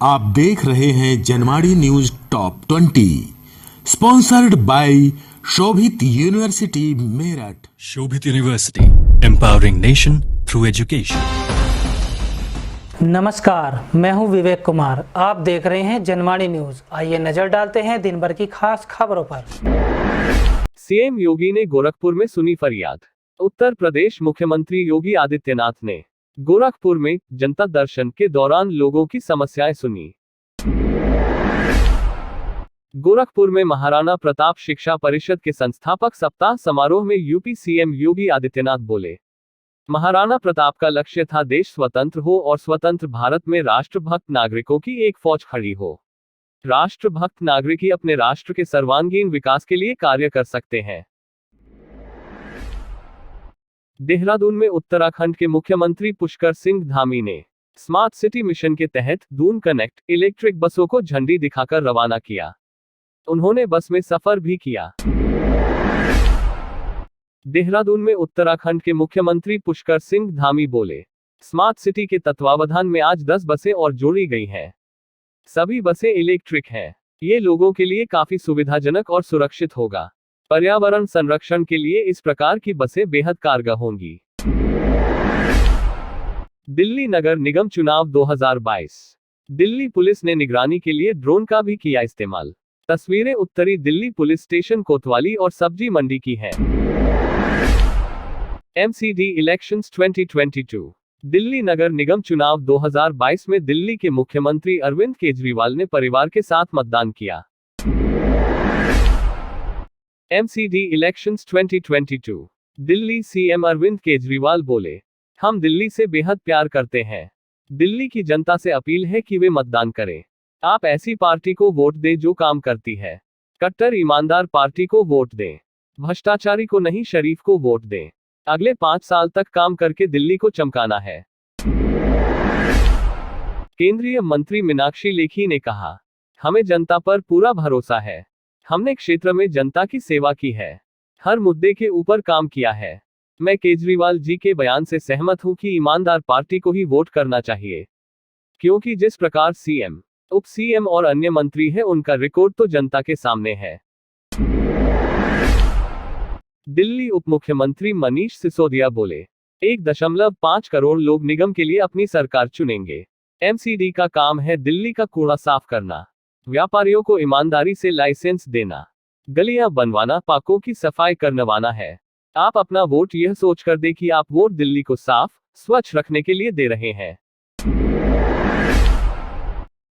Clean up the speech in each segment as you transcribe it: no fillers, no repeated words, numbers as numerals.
आप देख रहे हैं Janwadi news top 20 sponsored by Shobhit university Meerut. Shobhit university, empowering nation through education. नमस्कार, मैं हूं विवेक कुमार। आप देख रहे हैं जनवाड़ी न्यूज। आइए नजर डालते हैं दिन भर की खास खबरों पर। सीएम योगी ने गोरखपुर में सुनी फरियाद। उत्तर प्रदेश मुख्यमंत्री योगी आदित्यनाथ ने गोरखपुर में जनता दर्शन के दौरान लोगों की समस्याएं सुनी। गोरखपुर में महाराणा प्रताप शिक्षा परिषद के संस्थापक सप्ताह समारोह में यूपी सीएम योगी आदित्यनाथ बोले, महाराणा प्रताप का लक्ष्य था देश स्वतंत्र हो और स्वतंत्र भारत में राष्ट्रभक्त नागरिकों की एक फौज खड़ी हो। राष्ट्रभक्त नागरिक ही अपने राष्ट्र के सर्वांगीण विकास के लिए कार्य कर सकते हैं। देहरादून में उत्तराखंड के मुख्यमंत्री पुष्कर सिंह धामी ने स्मार्ट सिटी मिशन के तहत दून कनेक्ट इलेक्ट्रिक बसों को झंडी दिखाकर रवाना किया। उन्होंने बस में सफर भी किया। देहरादून में उत्तराखंड के मुख्यमंत्री पुष्कर सिंह धामी बोले, स्मार्ट सिटी के तत्वावधान में आज 10 बसें और जोड़ी गई हैं। सभी बसें इलेक्ट्रिक हैं। ये लोगों के लिए काफी सुविधाजनक और सुरक्षित होगा। पर्यावरण संरक्षण के लिए इस प्रकार की बसें बेहद कारगर होंगी। दिल्ली नगर निगम चुनाव 2022। दिल्ली पुलिस ने निगरानी के लिए ड्रोन का भी किया इस्तेमाल। तस्वीरें उत्तरी दिल्ली पुलिस स्टेशन कोतवाली और सब्जी मंडी की हैं। MCD elections 2022। दिल्ली नगर निगम चुनाव 2022 में दिल्ली के मुख्यमंत्री अरविंद केजरीवाल ने परिवार के साथ मतदान किया। MCD elections 2022। Delhi CM Arvind Kejriwal बोले, हम दिल्ली से बेहद प्यार करते हैं। दिल्ली की जनता से अपील है कि वे मतदान करें। आप ऐसी पार्टी को वोट दें जो काम करती है। कट्टर ईमानदार पार्टी को वोट दें। भ्रष्टाचारी को नहीं, शरीफ को वोट दें। अगले 5 साल तक काम करके दिल्ली को चमकाना है। केंद्रीय मंत्री मीनाक्षी लेखी ने कहा, हमें जनता पर पूरा भरोसा है। हमने क्षेत्र में जनता की सेवा की है। हर मुद्दे के ऊपर काम किया है। मैं केजरीवाल जी के बयान से सहमत हूं कि ईमानदार पार्टी को ही वोट करना चाहिए, क्योंकि जिस प्रकार सीएम, उप सीएम और अन्य मंत्री हैं, उनका रिकॉर्ड तो जनता के सामने है। दिल्ली उप मुख्यमंत्री मनीष सिसोदिया बोले, 1.5 करोड़ लोग निगम के लिए अपनी सरकार चुनेंगे। एमसीडी का काम है दिल्ली का कूड़ा साफ करना, व्यापारियों को ईमानदारी से लाइसेंस देना, गलियां बनवाना, पार्कों की सफाई करवाना है। आप अपना वोट यह सोचकर दें कि आप वोट दिल्ली को साफ स्वच्छ रखने के लिए दे रहे हैं।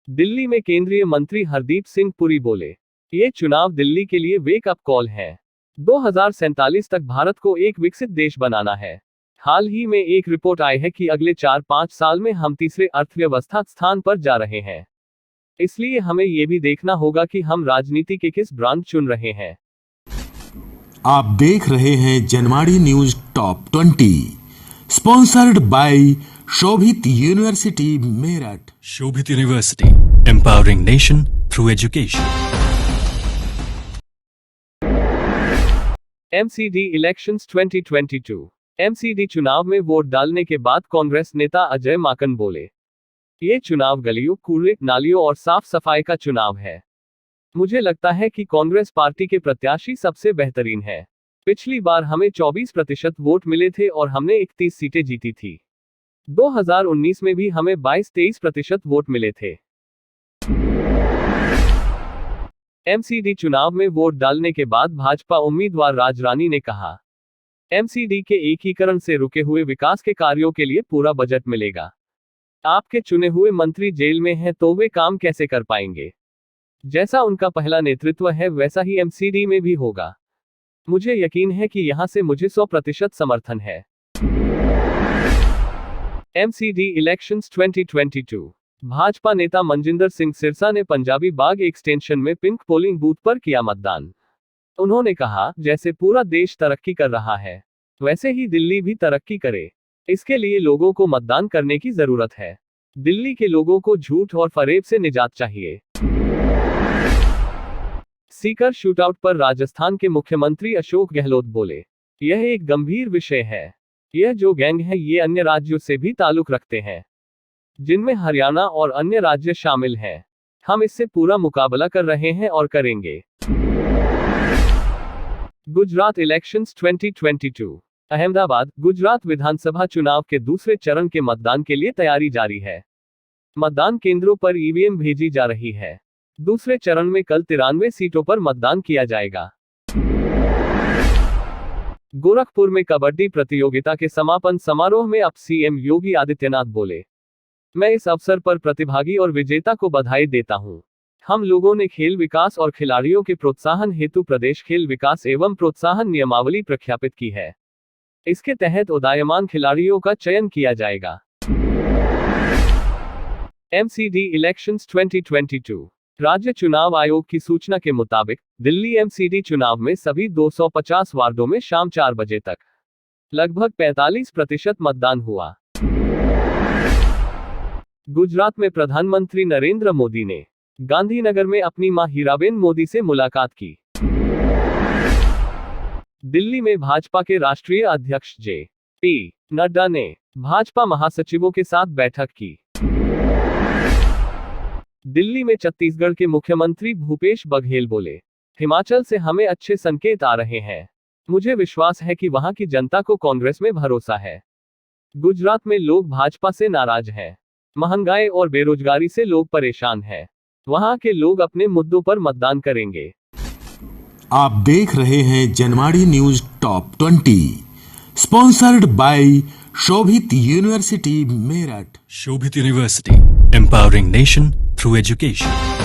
दिल्ली में केंद्रीय मंत्री हरदीप सिंह पुरी बोले, ये चुनाव दिल्ली के लिए वेक अप कॉल है। 2047 तक भारत को एक विकसित देश बनाना है। हाल ही में एक रिपोर्ट आई है कि अगले 4-5 साल में हम तीसरे अर्थव्यवस्था स्थान पर जा रहे हैं। इसलिए हमें यह भी देखना होगा कि हम राजनीति के किस ब्रांड चुन रहे हैं। आप देख रहे हैं Janwadi news top 20 sponsored by Shobhit university Meerut. Shobhit university, empowering nation through education. MCD elections 2022। MCD चुनाव में वोट डालने के बाद कांग्रेस नेता अजय माकन बोले, ये चुनाव गलियों, कूड़े, नालियों और साफ सफाई का चुनाव है। मुझे लगता है कि कांग्रेस पार्टी के प्रत्याशी सबसे बेहतरीन है। पिछली बार हमें 24% वोट मिले थे और हमने 31 सीटें जीती थी। 2019 में भी हमें 22-23% वोट मिले थे। एमसीडी चुनाव में वोट डालने के बाद भाजपा उम्मीदवार राजरानी ने कहा, एमसीडी के एकीकरण से रुके हुए विकास के कार्यों के लिए पूरा बजट मिलेगा। आपके चुने हुए मंत्री जेल में हैं तो वे काम कैसे कर पाएंगे? जैसा उनका पहला नेतृत्व है वैसा ही एमसीडी में भी होगा। मुझे यकीन है कि यहां से मुझे 100% समर्थन है। MCD elections 2022। भाजपा नेता मनजिंदर सिंह सिरसा ने पंजाबी बाग एक्सटेंशन में पिंक पोलिंग बूथ पर किया मतदान। उन्होंने कहा, जैसे पूरा देश तरक्की कर रहा है वैसे ही दिल्ली भी तरक्की करे। इसके लिए लोगों को मतदान करने की जरूरत है। दिल्ली के लोगों को झूठ और फरेब से निजात चाहिए। सीकर शूटआउट पर राजस्थान के मुख्यमंत्री अशोक गहलोत बोले, यह एक गंभीर विषय है। यह जो गैंग है ये अन्य राज्यों से भी ताल्लुक रखते हैं। जिनमें हरियाणा और अन्य राज्य शामिल हैं। हम इससे पूरा मुकाबला कर रहे हैं और करेंगे। गुजरात इलेक्शंस 2022। अहमदाबाद, गुजरात विधानसभा चुनाव के दूसरे चरण के मतदान के लिए तैयारी जारी है। मतदान केंद्रों पर ईवीएम भेजी जा रही है। दूसरे चरण में कल 93 सीटों पर मतदान किया जाएगा। गोरखपुर में कबड्डी प्रतियोगिता के समापन समारोह में अब सीएम योगी आदित्यनाथ बोले, मैं इस अवसर पर प्रतिभागी और विजेता को बधाई देता हूं। हम लोगों ने खेल विकास और खिलाड़ियों के प्रोत्साहन हेतु प्रदेश खेल विकास एवं प्रोत्साहन नियमावली प्रख्यापित की है। इसके तहत उदीयमान खिलाड़ियों का चयन किया जाएगा। MCD elections 2022। राज्य चुनाव आयोग की सूचना के मुताबिक दिल्ली एमसीडी चुनाव में सभी 250 वार्डों में शाम 4 बजे तक लगभग 45% मतदान हुआ। गुजरात में प्रधानमंत्री नरेंद्र मोदी ने गांधीनगर में अपनी मां हीराबेन मोदी से मुलाकात की। दिल्ली में भाजपा के राष्ट्रीय अध्यक्ष जे.पी. नड्डा ने भाजपा महासचिवों के साथ बैठक की। दिल्ली में छत्तीसगढ़ के मुख्यमंत्री भूपेश बघेल बोले, हिमाचल से हमें अच्छे संकेत आ रहे हैं। मुझे विश्वास है कि वहां की जनता को कांग्रेस में भरोसा है। गुजरात में लोग भाजपा से नाराज हैं। महंगाई और बेरोजगारी से लोग परेशान हैं। वहां के लोग अपने मुद्दों पर मतदान करेंगे। आप देख रहे हैं Janwadi news top 20, sponsored by Shobhit university Meerut. Shobhit University, empowering nation through education.